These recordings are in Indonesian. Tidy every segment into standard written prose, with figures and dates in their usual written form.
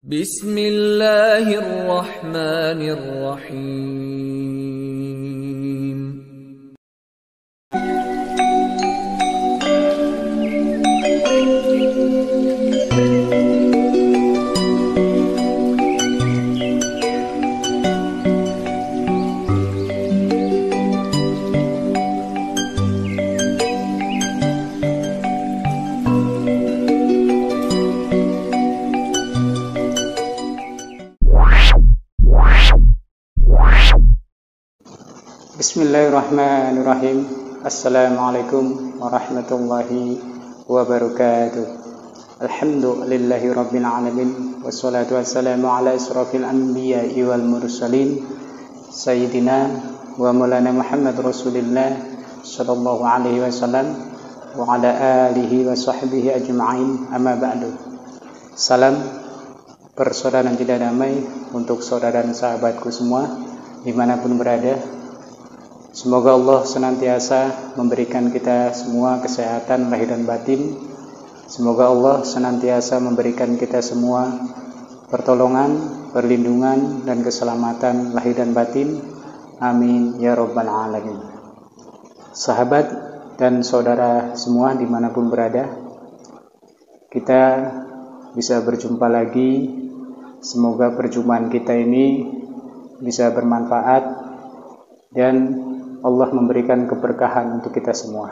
Bismillahirrahmanirrahim. Bismillahirrahmanirrahim. Assalamualaikum warahmatullahi wabarakatuh. Alhamdulillahi rabbil alamin. Wassalatu wassalamu ala asrafil anbiya'i wal mursalin Sayyidina wa maulana Muhammad Rasulullah sallallahu alaihi wasallam wa ala alihi wa sahbihi ajma'in. Amma ba'du. Salam persaudaraan cinta damai untuk saudara dan sahabatku semua dimanapun berada. Semoga Allah senantiasa memberikan kita semua kesehatan lahir dan batin. Semoga Allah senantiasa memberikan kita semua pertolongan, perlindungan, dan keselamatan lahir dan batin. Amin ya rabbal alamin. Sahabat dan saudara semua dimanapun berada, kita bisa berjumpa lagi. Semoga perjumpaan kita ini bisa bermanfaat dan Allah memberikan keberkahan untuk kita semua.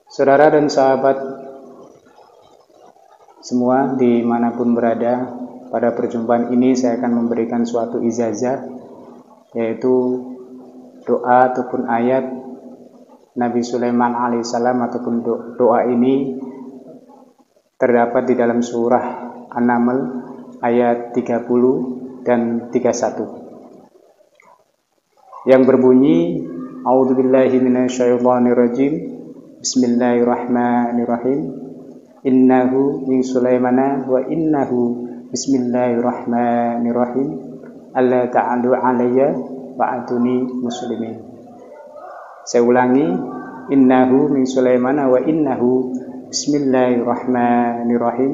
Saudara dan sahabat semua dimanapun berada, pada perjumpaan ini saya akan memberikan suatu ijazah, yaitu doa ataupun ayat Nabi Sulaiman alaihissalam, ataupun doa ini terdapat di dalam surah An-Naml ayat 30 dan 31. Yang berbunyi, A'udzubillahi minasyaitonirrajim. Bismillahirrahmanirrahim. Innahu min Sulaimana wa innahu bismillahirrahmanirrahim. Alla ta'alu alayya wa'atuni muslimin. Saya ulangi, innahu min Sulaimana wa innahu bismillahirrahmanirrahim.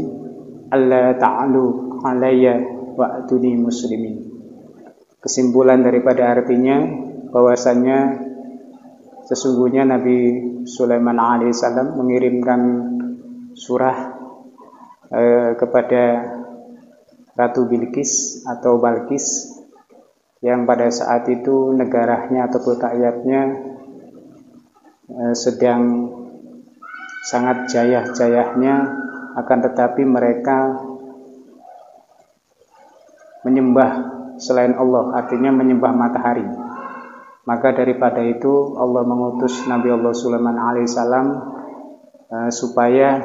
Alla ta'alu alayya wa'atuni muslimin. Kesimpulan daripada artinya bahwasanya sesungguhnya Nabi Sulaiman alaihissalam mengirimkan surah kepada Ratu Bilqis atau Balqis yang pada saat itu negaranya atau rakyatnya sedang sangat jaya-jayanya, akan tetapi mereka menyembah selain Allah, artinya menyembah matahari. Maka daripada itu Allah mengutus Nabi Allah Sulaiman alaihissalam supaya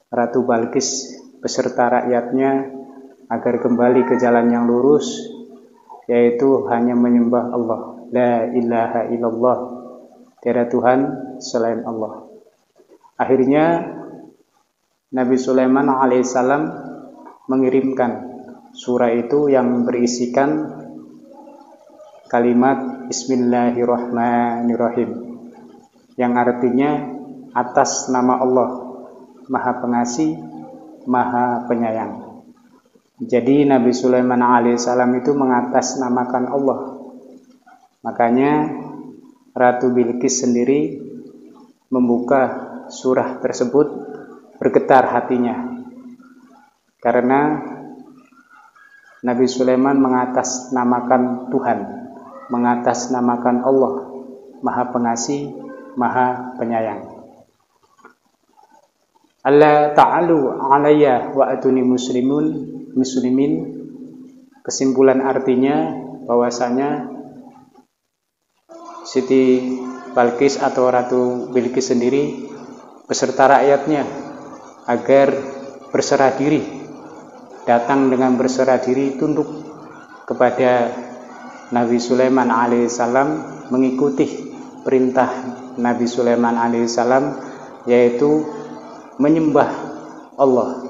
Ratu Balqis beserta rakyatnya agar kembali ke jalan yang lurus, yaitu hanya menyembah Allah. La ilaha illallah, tiada Tuhan selain Allah. Akhirnya Nabi Sulaiman alaihissalam mengirimkan surah itu yang berisikan kalimat Bismillahirrahmanirrahim, yang artinya atas nama Allah, Maha Pengasih, Maha Penyayang. Jadi Nabi Sulaiman alaihissalam itu mengatasnamakan Allah. Makanya Ratu Bilqis sendiri membuka surah tersebut bergetar hatinya, karena Nabi Sulaiman mengatasnamakan Tuhan, mengatasnamakan Allah, Maha Pengasih, Maha Penyayang. Alla ta'alu alayya wa atuni muslimin. Kesimpulan artinya bahwasanya Siti Balqis atau Ratu Bilqis sendiri beserta rakyatnya agar berserah diri, datang dengan berserah diri tunduk kepada Nabi Sulaiman alaihissalam, mengikuti perintah Nabi Sulaiman alaihissalam, yaitu menyembah Allah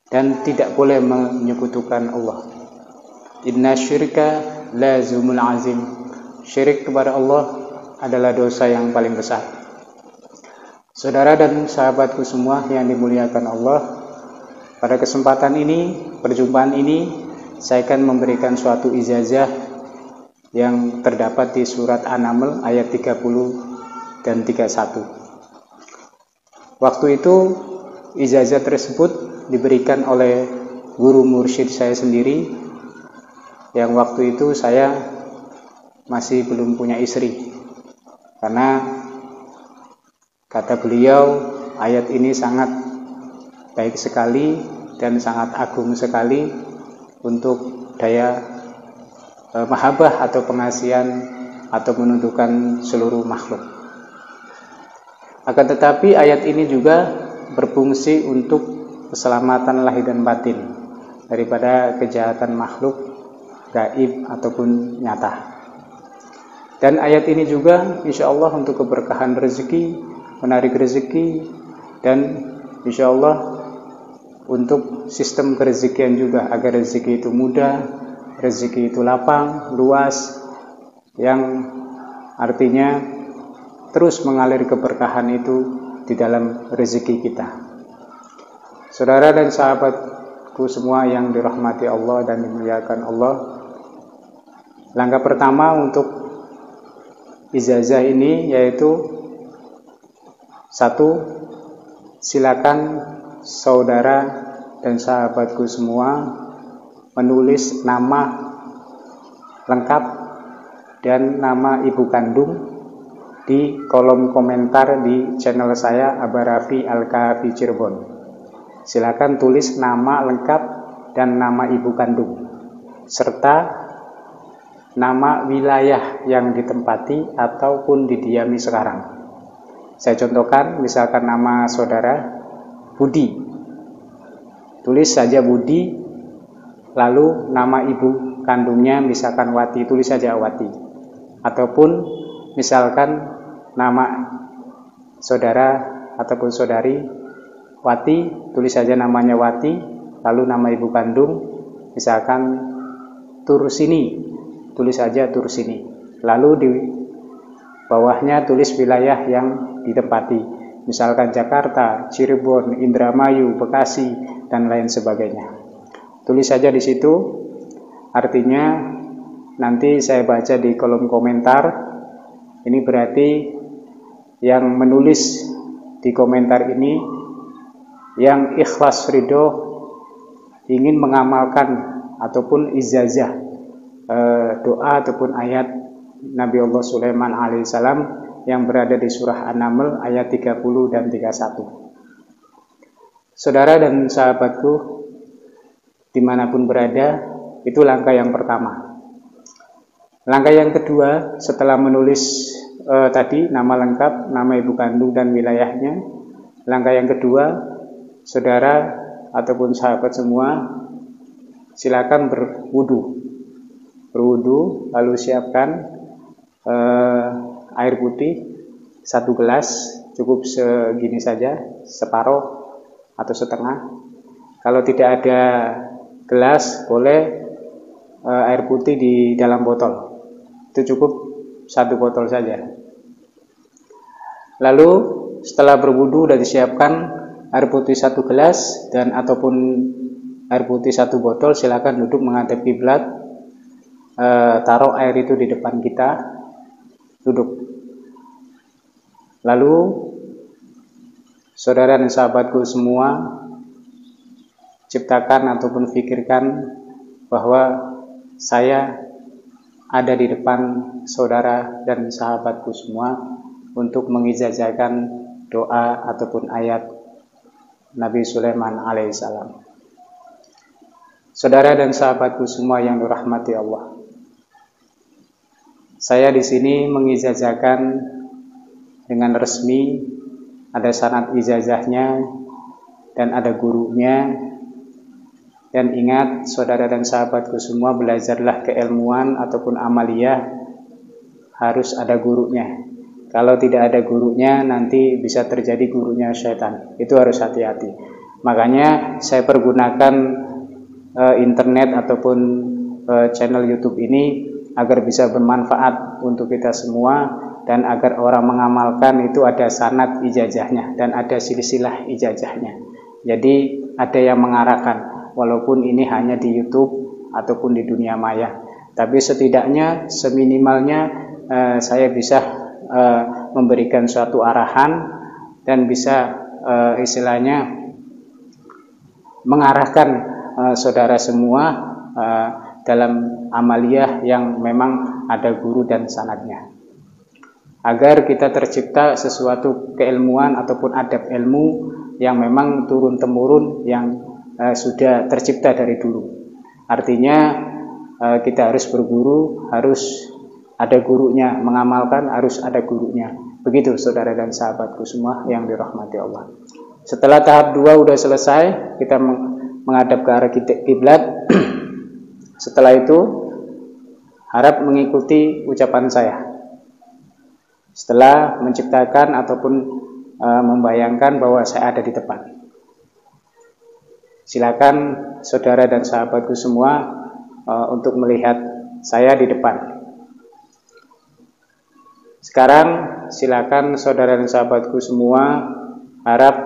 dan tidak boleh menyekutukan Allah. Inna syirka lazimul azim. Syirik kepada Allah adalah dosa yang paling besar. Saudara dan sahabatku semua yang dimuliakan Allah, Pada kesempatan ini, perjumpaan ini, saya akan memberikan suatu ijazah yang terdapat di surat An-Naml ayat 30 dan 31. Waktu itu ijazah tersebut diberikan oleh guru mursyid saya sendiri, yang waktu itu saya masih belum punya istri. Karena kata beliau, ayat ini sangat baik sekali dan sangat agung sekali untuk daya mahabbah atau pengasihan atau menunjukkan seluruh makhluk. Akan tetapi ayat ini juga berfungsi untuk keselamatan lahir dan batin daripada kejahatan makhluk gaib ataupun nyata. Dan ayat ini juga insya Allah untuk keberkahan rezeki, menarik rezeki, dan insya Allah untuk sistem kerezekian juga, agar rezeki itu mudah, rezeki itu lapang, luas, yang artinya terus mengalir keberkahan itu di dalam rezeki kita. Saudara dan sahabatku semua yang dirahmati Allah dan dimuliakan Allah, langkah pertama untuk ijazah ini yaitu satu, silakan saudara dan sahabatku semua menulis nama lengkap dan nama ibu kandung di kolom komentar di channel saya Abah Rafi Al-Kahfi Cirebon. Silakan tulis nama lengkap dan nama ibu kandung serta nama wilayah yang ditempati ataupun didiami sekarang. Saya contohkan, misalkan nama saudara Budi, tulis saja Budi, lalu nama ibu kandungnya misalkan Wati, tulis saja Wati. Ataupun misalkan nama saudara ataupun saudari Wati, tulis saja namanya Wati, lalu nama ibu kandung misalkan Tursini, tulis saja Tursini. Lalu di bawahnya tulis wilayah yang ditempati, misalkan Jakarta, Cirebon, Indramayu, Bekasi, dan lain sebagainya. Tulis saja di situ. Artinya nanti saya baca di kolom komentar. Ini berarti yang menulis di komentar ini yang ikhlas ridho ingin mengamalkan ataupun ijazah doa ataupun ayat Nabi Allah Sulaiman alaihissalam yang berada di surah An-Naml ayat 30 dan 31. Saudara dan sahabatku dimanapun berada, itu langkah yang pertama. Langkah yang kedua, setelah menulis tadi nama lengkap, nama ibu kandung dan wilayahnya, langkah yang kedua, saudara ataupun sahabat semua silakan berwudu, lalu siapkan air putih 1 gelas, cukup segini saja, separuh atau setengah. Kalau tidak ada gelas, boleh air putih di dalam botol, itu cukup 1 botol saja. Lalu setelah berwudu dan disiapkan air putih 1 gelas dan ataupun air putih 1 botol, silakan duduk menghadap kiblat. Taruh air itu di depan kita, duduk. Lalu saudara dan sahabatku semua ciptakan ataupun pikirkan bahwa saya ada di depan saudara dan sahabatku semua untuk mengijazahkan doa ataupun ayat Nabi Sulaiman alaihissalam. Saudara dan sahabatku semua yang dirahmati Allah, saya di sini mengijazahkan dengan resmi, ada sanad ijazahnya dan ada gurunya. Dan ingat saudara dan sahabatku semua, belajarlah keilmuan ataupun amaliyah harus ada gurunya. Kalau tidak ada gurunya nanti bisa terjadi gurunya syaitan. Itu harus hati-hati. Makanya saya pergunakan internet ataupun channel YouTube ini agar bisa bermanfaat untuk kita semua dan agar orang mengamalkan itu ada sanad ijazahnya dan ada silsilah ijazahnya. Jadi ada yang mengarahkan, walaupun ini hanya di YouTube ataupun di dunia maya. Tapi setidaknya seminimalnya saya bisa memberikan suatu arahan dan bisa istilahnya mengarahkan saudara semua dalam amaliyah yang memang ada guru dan sanadnya, agar kita tercipta sesuatu keilmuan ataupun adab ilmu yang memang turun-temurun yang sudah tercipta dari dulu. Artinya kita harus berguru, harus ada gurunya, mengamalkan harus ada gurunya. Begitu saudara dan sahabatku semua yang dirahmati Allah. Setelah tahap 2 udah selesai, kita menghadap ke arah kiblat. Setelah itu harap mengikuti ucapan saya. Setelah menciptakan ataupun membayangkan bahwa saya ada di depan. Silakan saudara dan sahabatku semua untuk melihat saya di depan. Sekarang silakan saudara dan sahabatku semua harap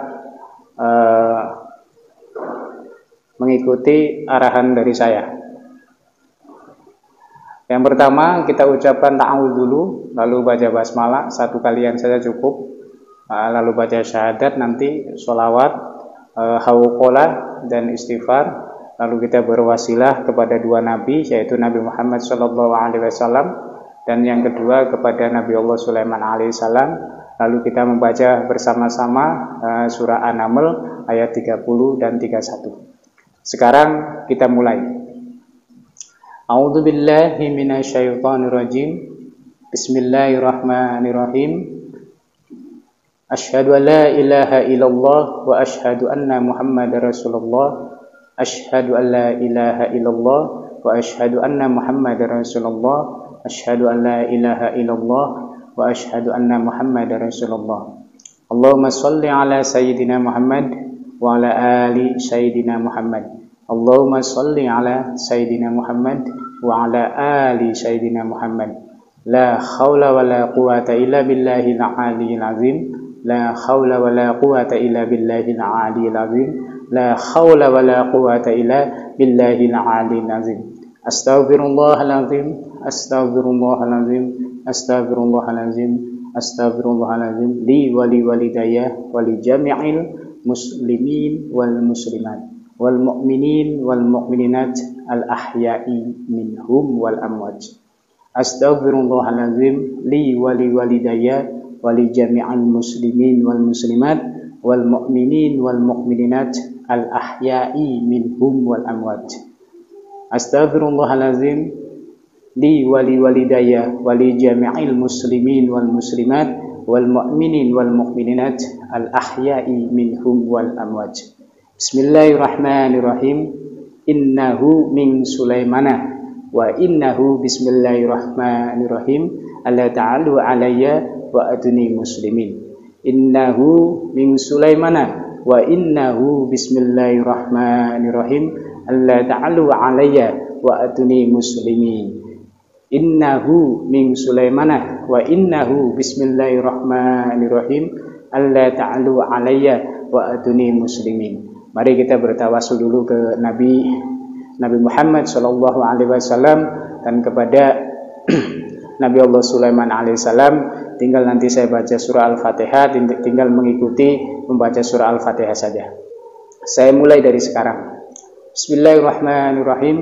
mengikuti arahan dari saya. Yang pertama kita ucapkan ta'awudz dulu, lalu baca basmalah 1 kalian saja cukup, lalu baca syahadat, nanti sholawat, hauqolah dan istighfar. Lalu kita berwasilah kepada 2 nabi, yaitu Nabi Muhammad SAW dan yang kedua kepada Nabi Allah Sulaiman alaihissalam. Lalu kita membaca bersama-sama surah An-Naml ayat 30 dan 31. Sekarang kita mulai. A'udzu billahi minasyaitonir rajim. Bismillahirrahmanirrahim. Asyhadu an la ilaha illallah wa asyhadu anna Muhammadar Rasulullah. Asyhadu an la ilaha illallah wa asyhadu anna Muhammadar Rasulullah. Asyhadu an la ilaha illallah wa asyhadu anna Muhammadar Rasulullah. Allahumma shalli ala sayyidina Muhammad wa ala ali sayyidina Muhammad. Allahumma shalli ala sayyidina Muhammad wa ala ali sayyidina Muhammad. La haula wa la quwata illa billahil aliyyil azim. La haula wa la quwata illa billahil aliyyil azim. La haula wa la quwata illa billahil aliyyil azim. Astaghfirullahalazim. Astaghfirullahalazim. Astaghfirullahalazim. Astaghfirullahalazim li wa li walidayya wa li jami'il muslimin wal muslimat wal mu'minin wal mu'minat al ahya'i minhum wal amwat. Astaghfirullahalazim li wa li walidayya wa li jami'il muslimin wal muslimat wal mu'minin wal mu'minat al ahya'i minhum wal amwat. Astaghfirullahalazim li wali walidayya wali jami'il muslimin wal muslimat wal mu'minin wal mu'minat al ahya'i minhum wal amwat. Bismillahirrahmanirrahim. Innahu min Sulaimana wa innahu bismillahirrahmanirrahim. Alla ta'alu alayya wa atuni muslimin. Innahu min Sulaimana wa innahu bismillahirrahmanirrahim. Alla ta'alu alayya wa atuni muslimin. Innahu min Sulaimana wa innahu bismillahirrahmanirrahim. Alla ta'alu alayya wa atuni muslimin. Mari kita bertawasul dulu ke Nabi Muhammad sallallahu alaihi wasallam dan kepada Nabi Allah Sulaiman alaihissalam. Tinggal nanti saya baca surah Al-Fatihah, tinggal mengikuti membaca surah Al-Fatihah saja. Saya mulai dari sekarang. Bismillahirrahmanirrahim.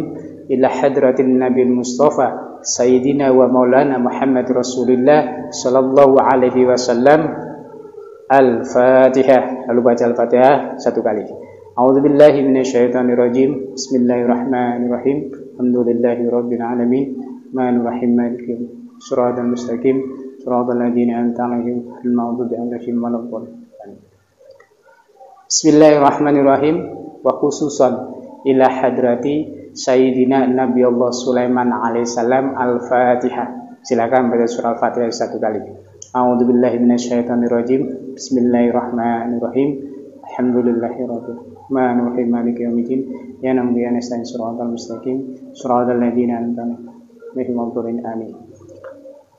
Ila hadratin Nabi Mustafa Sayyidina wa Maulana Muhammad Rasulullah sallallahu alaihi wasallam. Al-Fatihah. Lalu baca Al-Fatihah 1 kali. A'udzubillahi minasyaitonirrajim. Bismillahirrahmanirrahim. Alhamdulillahi rabbil alamin. Manirrahim maliki yaumiddin. Shiratal mustaqim. Shiratal ladzina an'amta 'alaihim ghairil maghdubi 'alaihim waladdallin. Bismillahirrahmanirrahim. Wa khususan ila hadrati Sayyidina Nabi Allah Sulaiman alaihissalam. Al-Fatihah. Silakan baca surah Al-Fatihah 1 kali. A'udzubillahi minasyaitonirrajim. Bismillahirrahmanirrahim. Alhamdulillahirabbil alamin maliki yaumiddin. Ya nabi ya nasta'in shiratal mustaqim shiratal ladzina an'amta 'alaihim ghairil amin.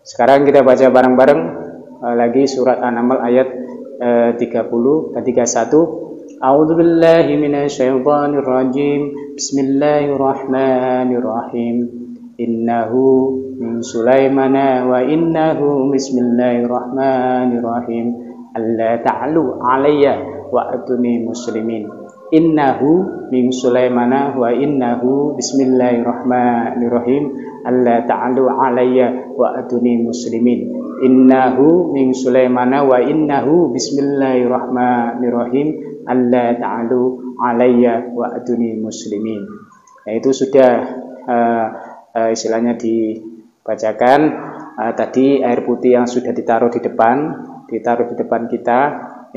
Sekarang kita baca bareng-bareng lagi surat An-Naml ayat 30 dan 31. A'udzu billahi minasyaitonir rajim. Bismillahirrahmanirrahim. Innahu min Sulaimana wa innahu bismillahirrahmanirrahim. Alla ta'alu 'alayya wa atuni muslimin. Innahu min Sulaimana wa innahu bismillahirrahmanirrahim. Alla ta'alu 'alayya wa atuni muslimin. Innahu min Sulaimana wa innahu bismillahirrahmanirrahim. Alla ta'alu 'alayya wa atuni muslimin. Nah, itu sudah istilahnya dibacakan. Tadi air putih yang sudah ditaruh di depan kita,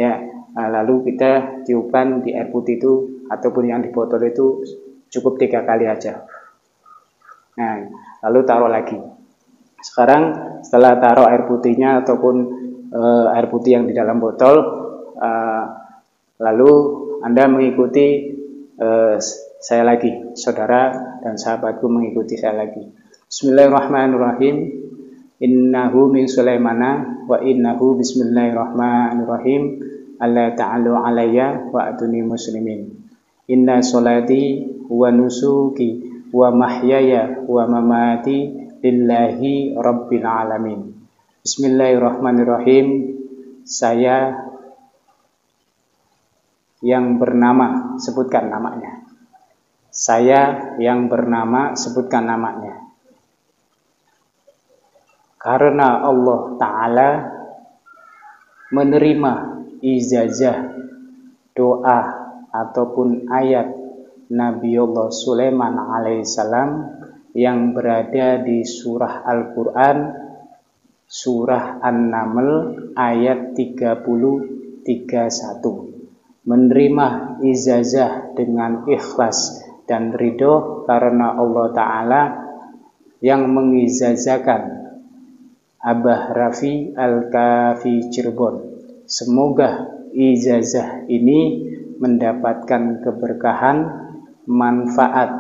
ya. Lalu kita tiupkan di air putih itu ataupun yang di botol itu cukup 3 kali aja. Nah, lalu taruh lagi. Sekarang setelah taruh air putihnya ataupun air putih yang di dalam botol, lalu Anda mengikuti saya lagi, saudara dan sahabatku mengikuti saya lagi. Bismillahirrahmanirrahim. Innahu min Sulaimana wa innahu bismillahirrahmanirrahim. Alla ta'alu 'alayya wa atuni muslimin. Inna sholati wa nusuki wa mahyaya wa mamati lillahi rabbil alamin. Bismillahirrahmanirrahim. Saya yang bernama, sebutkan namanya. Saya yang bernama, sebutkan namanya. Karena Allah Ta'ala menerima ijazah doa ataupun ayat Nabiullah Sulaiman alaihissalam yang berada di surah Al-Quran, surah An-Naml ayat 31. Menerima ijazah dengan ikhlas dan ridho karena Allah Ta'ala yang mengijazahkan Abah Rafi Al-Kafi Cirebon. Semoga ijazah ini mendapatkan keberkahan, manfaat,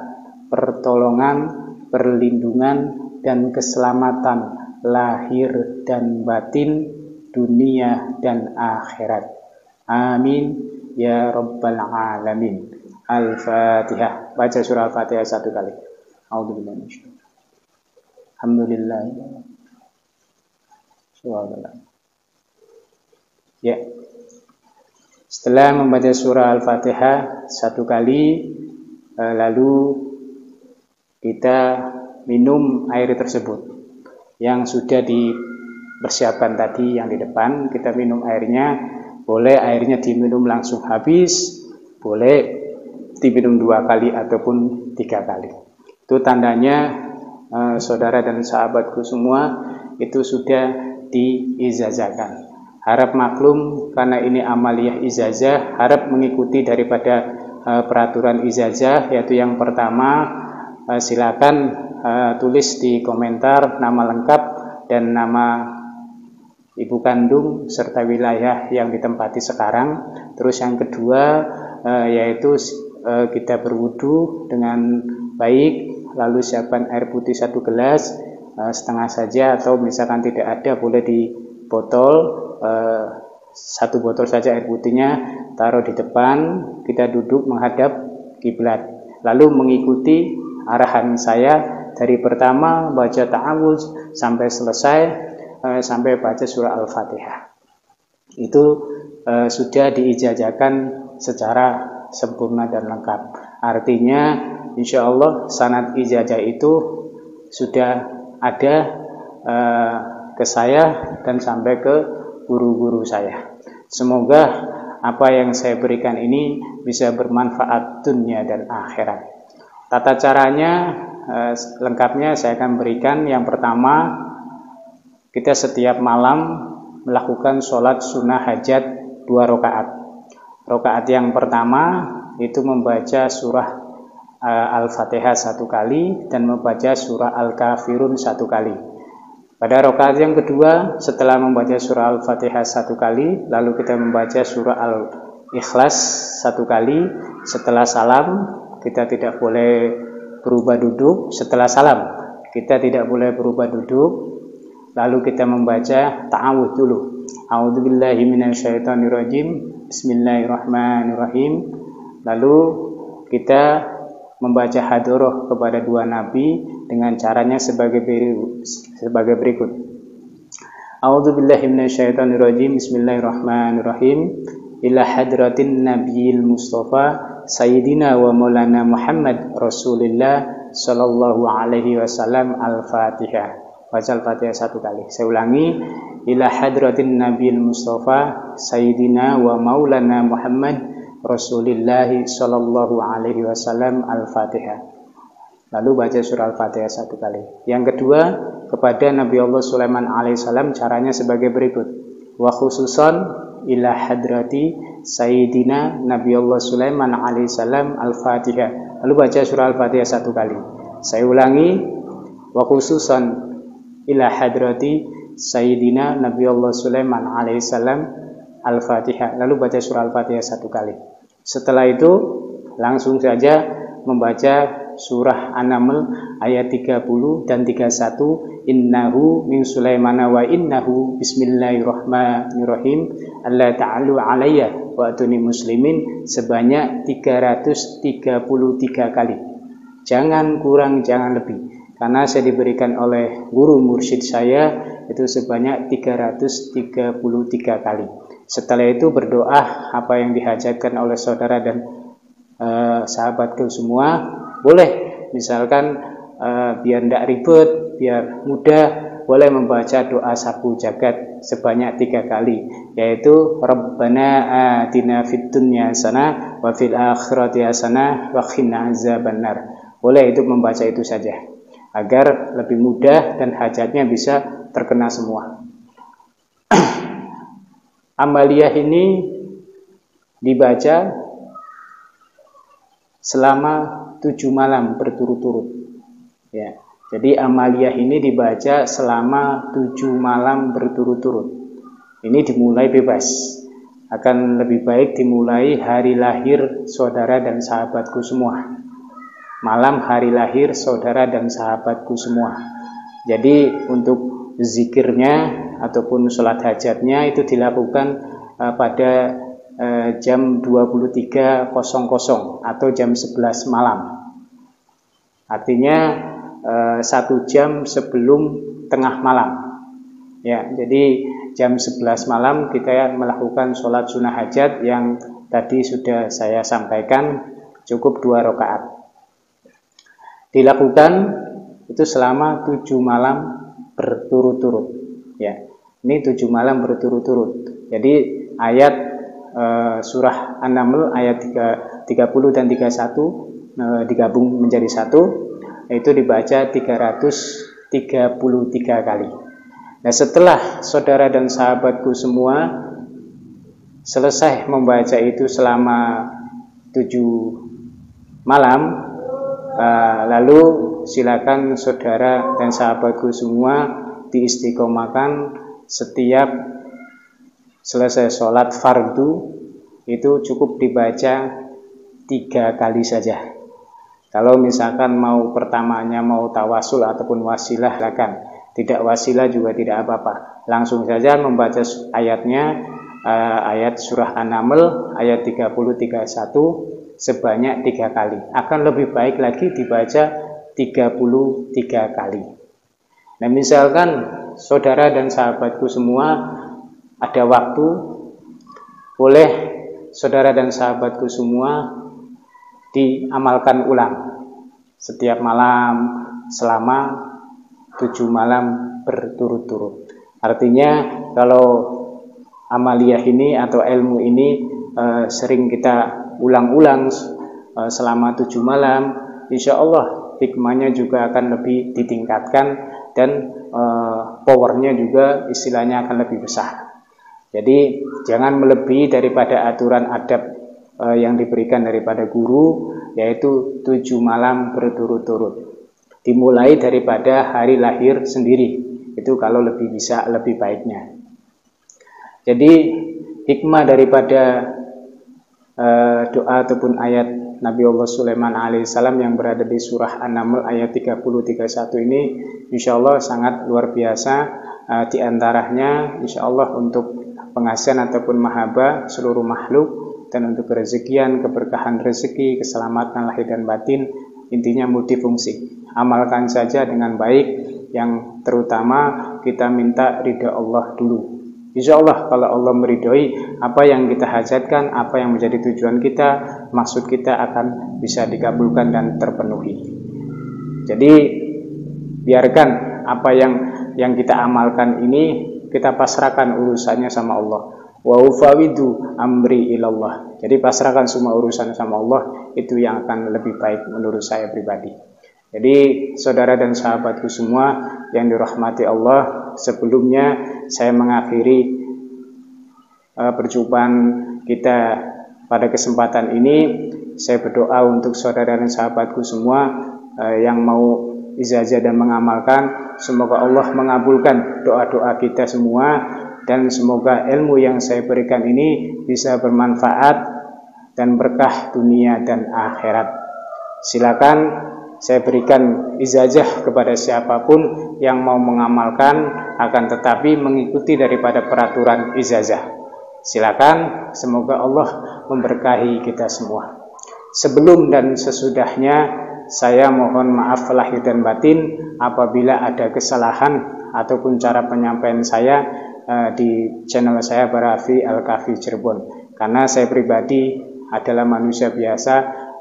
pertolongan, perlindungan, dan keselamatan lahir dan batin, dunia dan akhirat. Amin ya rabbal alamin. Al-Fatihah. Baca surah Al-Fatihah 1 kali. A'udzubillahi minasyaitonir rajim. Alhamdulillah. Ya. Setelah membaca surah Al-Fatihah 1 kali, lalu kita minum air tersebut yang sudah dipersiapkan tadi yang di depan. Kita minum airnya. Boleh airnya diminum langsung habis, boleh diminum 2 kali ataupun 3 kali. Itu tandanya saudara dan sahabatku semua itu sudah diijazahkan. Harap maklum karena ini amaliyah ijazah, harap mengikuti daripada peraturan ijazah, yaitu yang pertama silakan tulis di komentar nama lengkap dan nama ibu kandung serta wilayah yang ditempati sekarang. Terus yang kedua yaitu kita berwudu dengan baik, lalu siapkan air putih 1 gelas, setengah saja atau misalkan tidak ada boleh di botol, 1 botol saja air putihnya, taruh di depan, kita duduk menghadap kiblat, lalu mengikuti arahan saya dari pertama baca ta'awudz sampai selesai, sampai baca surah Al-Fatihah. Itu sudah diijazahkan secara sempurna dan lengkap. Artinya insya Allah sanad ijazah itu sudah ada ke saya dan sampai ke guru-guru saya. Semoga apa yang saya berikan ini bisa bermanfaat dunia dan akhirat. Tata caranya lengkapnya saya akan berikan. Yang pertama, kita setiap malam melakukan sholat sunnah hajat 2 rakaat. Rakaat yang pertama itu membaca surah Al-Fatihah 1 kali dan membaca surah Al-Kafirun 1 kali. Pada rakaat yang kedua, setelah membaca surah Al-Fatihah 1 kali, lalu kita membaca surah Al-Ikhlas 1 kali. Setelah salam, kita tidak boleh berubah duduk. Setelah salam, kita tidak boleh berubah duduk. Lalu kita membaca ta'awudz dulu. A'udzubillahi minasyaitonir rajim. Bismillahirrahmanirrahim. Lalu kita membaca hadoroh kepada dua nabi dengan caranya sebagai berikut. A'udzubillahi minasyaitonirrajim. Bismillahirrahmanirrahim. Ila hadratin nabiyil mustafa sayyidina wa maulana Muhammad Rasulillah sallallahu alaihi wasallam. Al-Fatihah. Baca Al-Fatihah satu kali. Saya ulangi. Ila hadratin nabiyil mustafa sayyidina wa maulana Muhammad Rasulillah sallallahu alaihi wasallam. Al-Fatihah. Lalu baca surah Al-Fatihah satu kali. Yang kedua, kepada Nabi Allah Sulaiman alaihissalam caranya sebagai berikut. Wa khususan ila hadrati sayyidina Nabi Allah Sulaiman alaihissalam. Al-Fatihah. Lalu baca surah Al-Fatihah satu kali. Saya ulangi. Wa khususan ila hadrati sayyidina Nabi Allah Sulaiman alaihissalam. Al-Fatihah. Lalu baca surah Al-Fatihah satu kali. Setelah itu langsung saja membaca surah An-Naml ayat 30 dan 31. Innahu min Sulaimana wa innahu bismillahirrahmanirrahim. Allah ta'alu alayya wa atuni muslimin sebanyak 333 kali. Jangan kurang, jangan lebih. Karena saya diberikan oleh guru mursyid saya itu sebanyak 333 kali. Setelah itu berdoa apa yang dihajatkan oleh saudara dan sahabatku semua. Boleh misalkan biar tidak ribet, biar mudah, boleh membaca doa sapu jagat sebanyak 3 kali, yaitu Rabbana atina fid dunya hasanah wa fil akhirati hasanah wa qina azabannar. Boleh itu membaca itu saja agar lebih mudah dan hajatnya bisa terkena semua. Amaliyah ini dibaca selama 7 malam berturut-turut. Ya. Jadi amaliyah ini dibaca selama 7 malam berturut-turut. Ini dimulai bebas. Akan lebih baik dimulai hari lahir saudara dan sahabatku semua. Malam hari lahir saudara dan sahabatku semua. Jadi untuk zikirnya ataupun sholat hajatnya itu dilakukan pada jam 23.00 atau jam 11 malam. Artinya 1 jam sebelum tengah malam. Ya, jadi jam 11 malam kita melakukan sholat sunnah hajat yang tadi sudah saya sampaikan, cukup 2 rakaat. Dilakukan itu selama 7 malam berturut-turut. Ya, ini 7 malam berturut-turut. Jadi ayat surah An-Naml ayat 30 dan 31 digabung menjadi 1, itu dibaca 333 kali. Nah, setelah saudara dan sahabatku semua selesai membaca itu selama 7 malam, lalu silakan saudara dan sahabatku semua diistiqomahkan setiap selesai sholat fardu itu cukup dibaca 3 kali saja. Kalau misalkan mau pertamanya mau tawasul ataupun wasilah, silakan. Tidak wasilah juga tidak apa-apa. Langsung saja membaca ayatnya, ayat surah An-Naml ayat 30-31 sebanyak 3 kali. Akan lebih baik lagi dibaca 33 kali. Nah, misalkan saudara dan sahabatku semua ada waktu, boleh saudara dan sahabatku semua diamalkan ulang setiap malam selama 7 malam berturut-turut. Artinya kalau amaliyah ini atau ilmu ini sering kita ulang-ulang selama 7 malam, insya Allah hikmahnya juga akan lebih ditingkatkan dan powernya juga istilahnya akan lebih besar. Jadi jangan melebihi daripada aturan adab yang diberikan daripada guru, yaitu 7 malam berturut-turut. Dimulai daripada hari lahir sendiri, itu kalau lebih bisa lebih baiknya. Jadi hikmah daripada doa ataupun ayat Nabi Allah Sulaiman alaihissalam yang berada di surah An-Naml ayat 30-31 ini insya Allah sangat luar biasa. Di antaranya insya Allah untuk pengasihan ataupun mahaba seluruh makhluk, dan untuk kerezekian, keberkahan rezeki, keselamatan lahir dan batin, intinya multifungsi. Amalkan saja dengan baik, yang terutama kita minta ridha Allah dulu. Insya Allah kalau Allah meridhoi apa yang kita hajatkan, apa yang menjadi tujuan kita, maksud kita akan bisa dikabulkan dan terpenuhi. Jadi biarkan apa yang kita amalkan ini kita pasrahkan urusannya sama Allah. Wa ufawidu amri ilallah. Jadi pasrahkan semua urusan sama Allah, itu yang akan lebih baik menurut saya pribadi. Jadi saudara dan sahabatku semua yang dirahmati Allah, sebelumnya saya mengakhiri perjumpaan kita pada kesempatan ini. Saya berdoa untuk saudara dan sahabatku semua yang mau ijazah dan mengamalkan, semoga Allah mengabulkan doa-doa kita semua, dan semoga ilmu yang saya berikan ini bisa bermanfaat dan berkah dunia dan akhirat. Silakan saya berikan ijazah kepada siapapun yang mau mengamalkan, akan tetapi mengikuti daripada peraturan ijazah. Silakan, semoga Allah memberkahi kita semua. Sebelum dan sesudahnya saya mohon maaf lahir dan batin apabila ada kesalahan ataupun cara penyampaian saya di channel saya Barafi Al-Kafi Cirebon. Karena saya pribadi adalah manusia biasa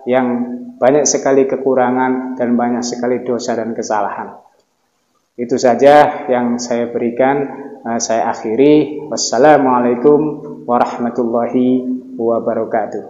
yang banyak sekali kekurangan dan banyak sekali dosa dan kesalahan. Itu saja yang saya berikan, saya akhiri. Wassalamualaikum warahmatullahi wabarakatuh.